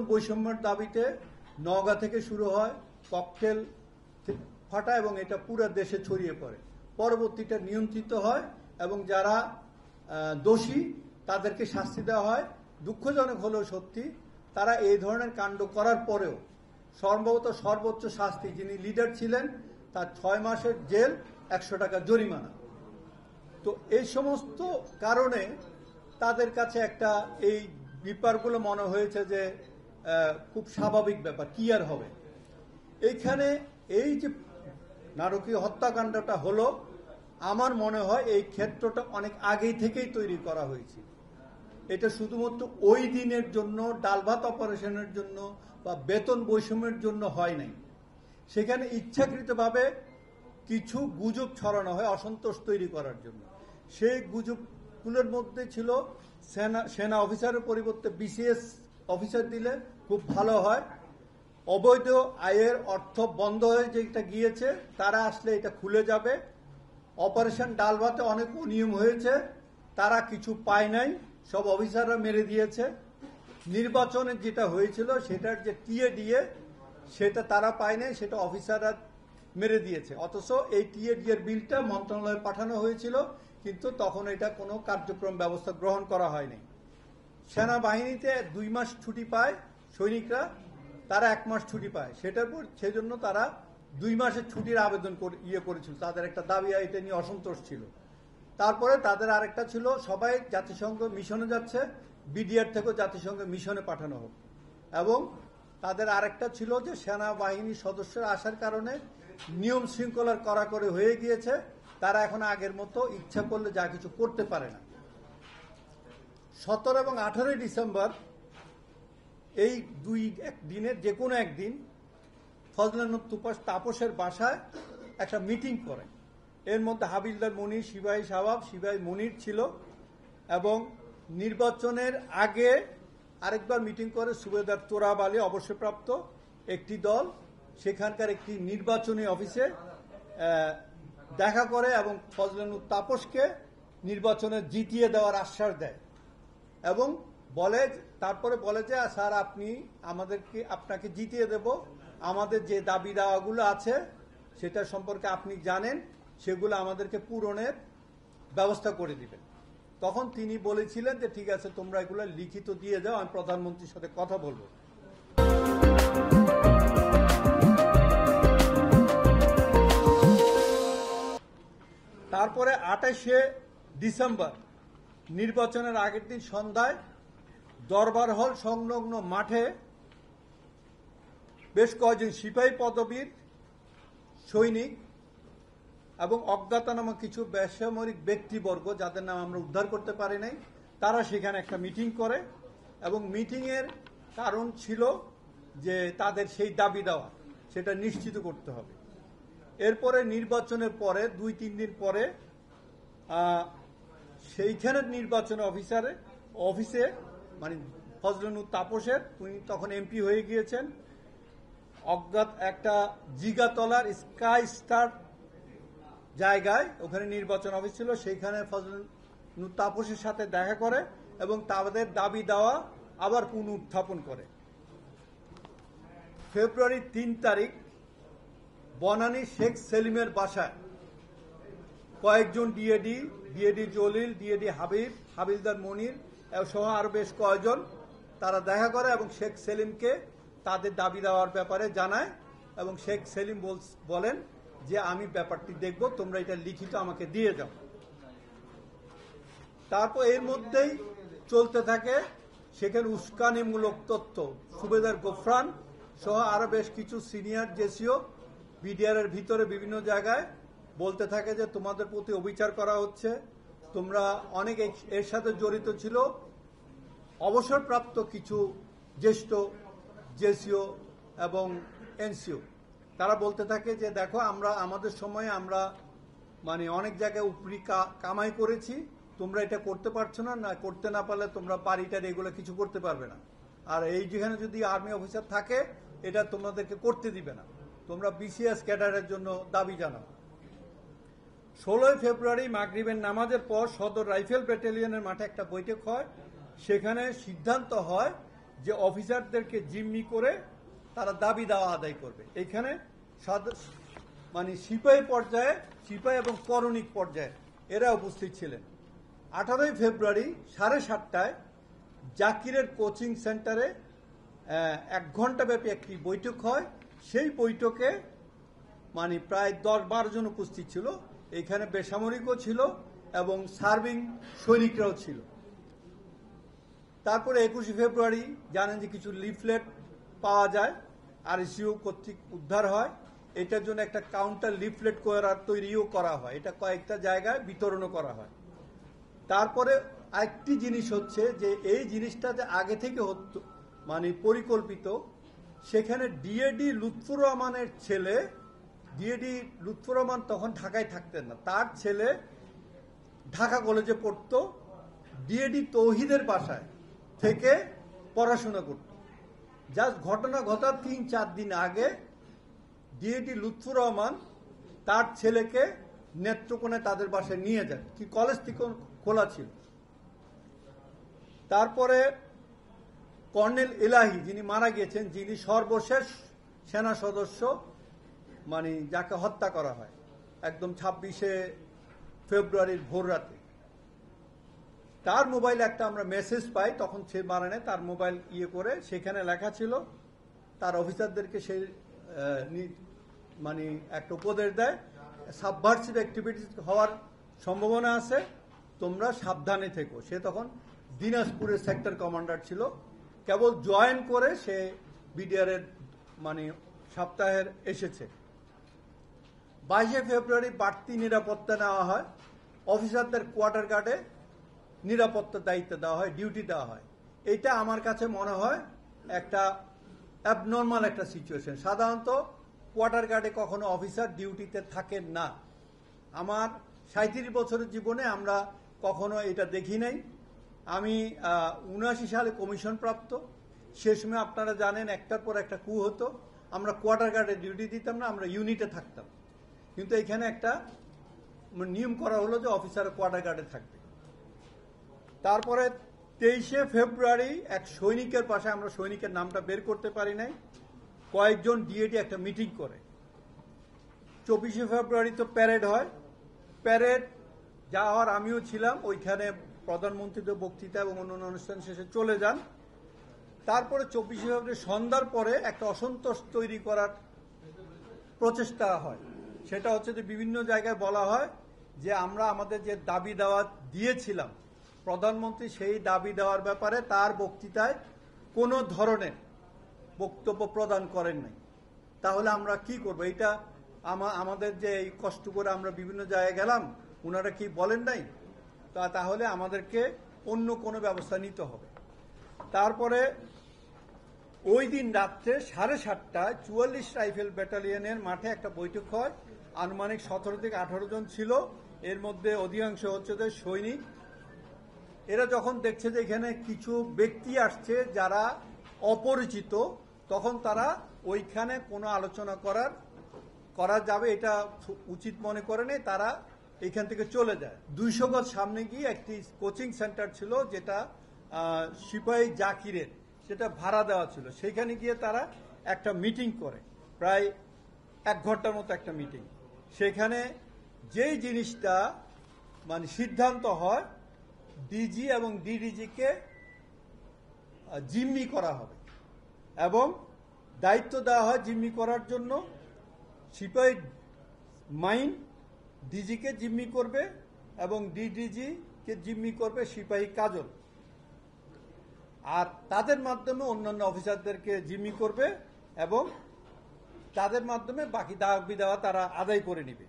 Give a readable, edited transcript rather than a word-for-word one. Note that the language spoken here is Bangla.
বৈষম্যের দাবিতে নওগাঁ থেকে শুরু হয়, ককটেল ফাটা এবং এটা পুরো দেশে ছড়িয়ে পড়ে। পরবর্তীটা নিয়ন্ত্রিত হয় এবং যারা দোষী তাদেরকে শাস্তি দেওয়া হয়। দুঃখজনক হলেও সত্যি, তারা এই ধরনের কাণ্ড করার পরেও সম্ভবত সর্বোচ্চ শাস্তি, যিনি লিডার ছিলেন তার 6 মাসের জেল, 100 টাকা জরিমানা। তো এই সমস্ত কারণে তাদের কাছে একটা এই ব্যাপারগুলো মনে হয়েছে যে খুব স্বাভাবিক ব্যাপার, কি আর হবে। এইখানে এই যে নারকীয় হত্যাকাণ্ডটা হলো, আমার মনে হয় এই ক্ষেত্রটা অনেক আগেই থেকেই তৈরি করা হয়েছে। এটা শুধুমাত্র ওই দিনের জন্য, ডাল ভাত অপারেশনের জন্য বা বেতন বৈষম্যের জন্য হয় নাই। সেখানে ইচ্ছাকৃতভাবে কিছু গুজব ছড়ানো হয় অসন্তোষ তৈরি করার জন্য। সেই গুজবগুলোর মধ্যে ছিল সেনা অফিসারের পরিবর্তে বিসিএস অফিসার দিলে খুব ভালো হয়, অবৈধ আয়ের অর্থ বন্ধ হয়ে যেটা গিয়েছে তারা আসলে এটা খুলে যাবে, অপারেশন ডাল ভাতে অনেক অনিয়ম হয়েছে, তারা কিছু পায় নাই, সব অফিসাররা মেরে দিয়েছে। নির্বাচনে যেটা হয়েছিল সেটার যে টিএডিএ সেটা তারা পায় নাই, সেটা অফিসাররা মেরে দিয়েছে। অথচ এই টিএডি এর বিলটা মন্ত্রণালয়ে পাঠানো হয়েছিল, কিন্তু তখন এটা কোনো কার্যক্রম ব্যবস্থা গ্রহণ করা হয়নি। সেনাবাহিনীতে 2 মাস ছুটি পায় সৈনিকরা, তারা 1 মাস ছুটি পায়। সেজন্য তারা 2 মাসের ছুটির আবেদন করেছিল, তাদের একটা দাবি, এটা নিয়ে অসন্তোষ ছিল। তারপরে তাদের আরেকটা ছিল, সবাই জাতিসংঘ মিশনে যাচ্ছে, বিডিআর থেকেও জাতিসংঘ মিশনে পাঠানো হোক। এবং তাদের আরেকটা ছিল যে সেনাবাহিনীর সদস্যরা আসার কারণে নিয়ম শৃঙ্খলার কড়াকড়ি হয়ে গিয়েছে, তারা এখন আগের মতো ইচ্ছা করলে যা কিছু করতে পারে না। 17 এবং 18 ডিসেম্বর এই 2 দিনের যে কোনো একদিন ফজলানুর তাপসের বাসায় একটা মিটিং করে। এর মধ্যে হাবিলদার মনির, সিপাহী শাবাব, সিপাহী মনির ছিল। এবং নির্বাচনের আগে আরেকবার মিটিং করে সুবেদার তোরাব আলী, অবসরপ্রাপ্ত একটি দল, সেখানকার একটি নির্বাচনী অফিসে দেখা করে এবং ফজলানুর তাপসকে নির্বাচনে জিতিয়ে দেওয়ার আশ্বাস দেয় এবং তারপরে বলে যে স্যার, আপনাকে জিতিয়ে দেব, আমাদের যে দাবি দাওয়াগুলো আছে সেটা সম্পর্কে আপনি জানেন, সেগুলো আমাদেরকে পূরণের ব্যবস্থা করে দিবেন। তখন তিনি বলেছিলেন যে ঠিক আছে, তোমরা এগুলো লিখিত দিয়ে যাও, আমি প্রধানমন্ত্রীর সাথে কথা বলবো। তারপরে 28শে ডিসেম্বর নির্বাচনের আগের দিন সন্ধ্যায় দরবার হল সংলগ্ন মাঠে বেশ কয়েকজন সিপাহী পদবীর সৈনিক এবং অজ্ঞাতনামা কিছু বেসামরিক ব্যক্তিবর্গ, যাদের নাম আমরা উদ্ধার করতে পারি নাই, তারা সেখানে একটা মিটিং করে এবং মিটিংয়ের কারণ ছিল যে তাদের সেই দাবি দেওয়া সেটা নিশ্চিত করতে হবে। এরপরে নির্বাচনের পরে 2-3 দিন পরে সেইখানের নির্বাচন অফিসে মানে ফজলানুর তাপসের, উনি তখন এমপি হয়ে গিয়েছেন, অজ্ঞাত একটা জিগাতলার স্কাই স্টার জায়গায়, ওখানে নির্বাচন অফিস ছিল, সেইখানে ফজলানুর তাপসের সাথে দেখা করে এবং তাদের দাবি দেওয়া আবার পুনরুত্থাপন করে। ফেব্রুয়ারির 3 তারিখ বনানী শেখ সেলিমের বাসায় কয়েকজন ডিএডি জলিল, ডিএডি হাবিলদার মনির সহ আরো বেশ কয়েকজন তারা দেখা করে এবং শেখ সেলিমকে তাদের দাবি দেওয়ার ব্যাপারে জানায় এবং শেখ সেলিম বলেন যে আমি ব্যাপারটি দেখব, তোমরা এটা লিখিত আমাকে দিয়ে যাও। তারপর এর মধ্যেই চলতে থাকে সেখানে উস্কানিমূলক তথ্য, সুবেদার গোফরান সহ আরো বেশ কিছু সিনিয়র জেসিও বিডিআর এর ভিতরে বিভিন্ন জায়গায় বলতে থাকে যে তোমাদের প্রতি অবিচার করা হচ্ছে, তোমরা অনেক এর সাথে জড়িত ছিল। অবসরপ্রাপ্ত কিছু জ্যেষ্ঠ জেসিও এবং এনসিও তারা বলতে থাকে যে দেখো, আমাদের সময়ে আমরা মানে অনেক জায়গায় উপরি কামাই করেছি, তোমরা এটা করতে পারছো না, করতে না পারলে তোমরা বাড়িটার এগুলো কিছু করতে পারবে না। আর এই যেখানে যদি আর্মি অফিসার থাকে এটা তোমাদেরকে করতে দিবে না, তোমরা বিসিএস ক্যাডারের জন্য দাবি জানাও। 16 ফেব্রুয়ারি মাগরিবের নামাজের পর সদর রাইফেল ব্যাটালিয়নের মাঠে একটা বৈঠক হয়। সেখানে সিদ্ধান্ত হয় যে অফিসারদেরকে জিম্মি করে তারা দাবি দেওয়া আদায় করবে। এখানে মানে সিপাহী পর্যায়ে, সিপাহী এবং করণিক পর্যায়ে এরা উপস্থিত ছিলেন। 18ই ফেব্রুয়ারি 7:30টায় জাকিরের কোচিং সেন্টারে 1 ঘন্টা ব্যাপী একটি বৈঠক হয়। সেই বৈঠকে মানে প্রায় 10-12 জন উপস্থিত ছিল। এখানে বেসামরিকও ছিল এবং সার্ভিং সৈনিকরাও ছিল। তারপরে 21শে ফেব্রুয়ারি জানেন যে কিছু লিফলেট পাওয়া যায়, আরএসইউ কর্তৃক উদ্ধার হয়। এটার জন্য একটা কাউন্টার লিফলেট তৈরিও করা হয়, এটা কয়েকটা জায়গায় বিতরণও করা হয়। তারপরে আরেকটি জিনিস হচ্ছে যে এই জিনিসটা যে আগে থেকে হতো মানে পরিকল্পিত, সেখানে ডিএডি লুৎফর রহমানের ছেলে, ডিএডি লুৎফর রহমান তখন ঢাকায় থাকতেন না, তার ছেলে ঢাকা কলেজে পড়তো, ডিএডি তৌহিদের বাসায় থেকে পড়াশোনা করত। জাস্ট ঘটনা ঘটার 3-4 দিন আগে ডিএডি লুৎফর রহমান তার ছেলেকে নেত্রকোণে তাদের বাসায় নিয়ে যায়, কি কলেজ থেকে খোলা ছিল। তারপরে কর্নেল এলাহি যিনি মারা গিয়েছেন, যিনি সর্বশেষ সেনা সদস্য মানে যাকে হত্যা করা হয় একদম 26শে ফেব্রুয়ারির ভোর রাতে, তার মোবাইলে একটা আমরা মেসেজ পাই, তখন সে মারা নেয়, তার মোবাইল করে সেখানে লেখা ছিল, তার অফিসারদেরকে সেই মানে একটা উপদেশ দেয়, সাবভার্সিভ অ্যাক্টিভিটিস হওয়ার সম্ভাবনা আছে, তোমরা সাবধানে থেকো। সে তখন দিনাজপুরের সেক্টর কমান্ডার ছিল, কেবল জয়েন করে সে বিডিআরের মানে সপ্তাহের এসেছে। 22শে ফেব্রুয়ারি বাড়তি নিরাপত্তা নেওয়া হয়, অফিসারদের কোয়ার্টার গার্ডে নিরাপত্তার দায়িত্ব দেওয়া হয়, ডিউটি দেওয়া হয়। এটা আমার কাছে মনে হয় একটা অ্যাবনর্মাল একটা সিচুয়েশন। সাধারণত কোয়ার্টার গার্ডে কখনো অফিসার ডিউটিতে থাকেন না। আমার 37 বছরের জীবনে আমরা কখনো এটা দেখি নাই। আমি 79 সালে কমিশন প্রাপ্ত, সে সময় আপনারা জানেন একটার পর একটা কু হতো, আমরা কোয়ার্টার গার্ডে ডিউটি দিতাম না, আমরা ইউনিটে থাকতাম। কিন্তু এখানে একটা নিয়ম করা হলো যে অফিসার কোয়ার্টার গার্ডে থাকবে। তারপরে 23শে ফেব্রুয়ারি এক সৈনিকের পাশে, আমরা সৈনিকের নামটা বের করতে পারি নাই, কয়েকজন ডিএডি একটা মিটিং করে। 24শে ফেব্রুয়ারি তো প্যারেড হয়, প্যারেড যাওয়ার আমিও ছিলাম, ওইখানে প্রধানমন্ত্রীর বক্তৃতা এবং অন্যান্য অনুষ্ঠান শেষে চলে যান। তারপরে 24শে ফেব্রুয়ারি সন্ধ্যার পরে একটা অসন্তোষ তৈরি করার প্রচেষ্টা হয়। সেটা হচ্ছে যে বিভিন্ন জায়গায় বলা হয় যে আমরা আমাদের যে দাবি দেওয়া দিয়েছিলাম, প্রধানমন্ত্রী সেই দাবি দেওয়ার ব্যাপারে তার বক্তৃতায় কোনো ধরনের বক্তব্য প্রদান করেন নাই। তাহলে আমরা কি করব? এটা আমাদের যে এই কষ্ট করে আমরা বিভিন্ন জায়গায় গেলাম, ওনারা কি বলেন নাই? তাহলে আমাদেরকে অন্য কোনো ব্যবস্থা নিতে হবে। তারপরে ওই দিন রাত্রে 7:30টায় 44 রাইফেল ব্যাটালিয়নের মাঠে একটা বৈঠক হয়। আনুমানিক 17 থেকে 18 জন ছিল, এর মধ্যে অধিকাংশ হচ্ছে যে সৈনিক। এরা যখন দেখছে যে এখানে কিছু ব্যক্তি আসছে যারা অপরিচিত, তখন তারা ওইখানে কোনো আলোচনা করা যাবে এটা উচিত মনে করে নেই, তারা এইখান থেকে চলে যায়। 200 গজ সামনে গিয়ে একটি কোচিং সেন্টার ছিল যেটা সিপাহী জাকিরের, সেটা ভাড়া দেওয়া ছিল, সেখানে গিয়ে তারা একটা মিটিং করে, প্রায় 1 ঘন্টার মতো একটা মিটিং। সেখানে যেই জিনিসটা মানে সিদ্ধান্ত হয়, ডিজি এবং ডিডিজিকে জিম্মি করা হবে এবং দায়িত্ব দেওয়া হয় জিম্মি করার জন্য। সিপাহী মাইন ডিজিকে জিম্মি করবে এবং ডিডিজিকে জিম্মি করবে সিপাহী কাজল, আর তাদের মাধ্যমে অন্যান্য অফিসারদেরকে জিম্মি করবে এবং তাদের মাধ্যমে বাকি দাবি দেওয়া তারা আদায় করে নেবে।